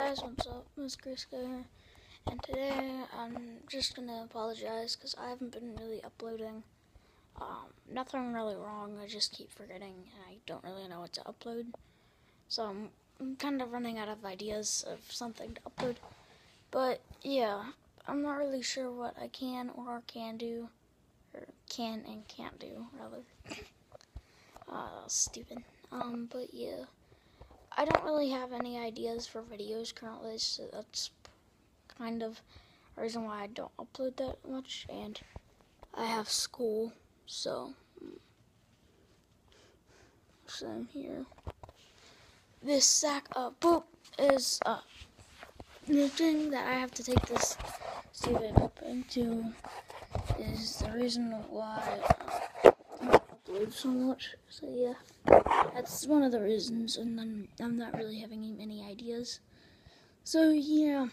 guys, what's up? It's Chris here, and today I'm just gonna apologize because I haven't been really uploading. Nothing really wrong, I just keep forgetting and I don't really know what to upload. So I'm kind of running out of ideas of something to upload. But yeah, I'm not really sure what I can or can do, or can and can't do, rather. Stupid. But yeah. I don't really have any ideas for videos currently, so that's kind of the reason why I don't upload that much, and I have school, so I'm here. This sack of poop is the thing that I have to take this stupid poop into is the reason why I upload so much, so yeah. That's one of the reasons, and then I'm not really having many ideas. So yeah.